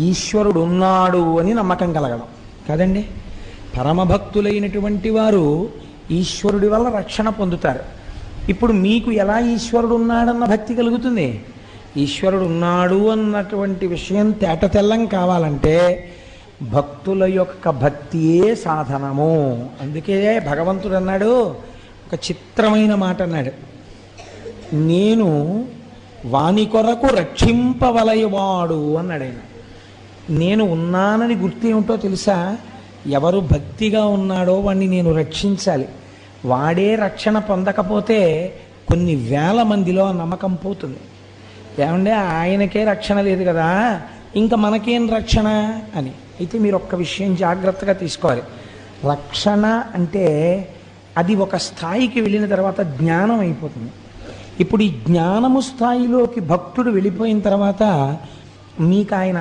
ఈశ్వరుడు ఉన్నాడు అని నమ్మకం కలగడం కదండి. పరమభక్తులైనటువంటి వారు ఈశ్వరుడి వల్ల రక్షణ పొందుతారు. ఇప్పుడు మీకు ఎలా ఈశ్వరుడు ఉన్నాడన్న భక్తి కలుగుతుంది? ఈశ్వరుడు ఉన్నాడు అన్నటువంటి విషయం తేటతెల్లం కావాలంటే భక్తుల యొక్క భక్తియే సాధనము. అందుకే భగవంతుడు అన్నాడు, ఒక చిత్రమైన మాట అన్నాడు, నేను వాని కొరకు రక్షింపవలయవాడు అన్నాడు ఆయన. నేను ఉన్నానని గుర్తేమిటో తెలుసా? ఎవరు భక్తిగా ఉన్నాడో వాడిని నేను రక్షించాలి. వాడే రక్షణ పొందకపోతే కొన్ని వేల మందిలో ఆ నమ్మకం పోతుంది. ఏమంటే ఆయనకే రక్షణ లేదు కదా, ఇంకా మనకేం రక్షణ అని. అయితే మీరు ఒక్క విషయం జాగ్రత్తగా తీసుకోవాలి. రక్షణ అంటే అది ఒక స్థాయికి వెళ్ళిన తర్వాత జ్ఞానం అయిపోతుంది. ఇప్పుడు ఈ జ్ఞానము స్థాయిలోకి భక్తుడు వెళ్ళిపోయిన తర్వాత మీకు ఆయన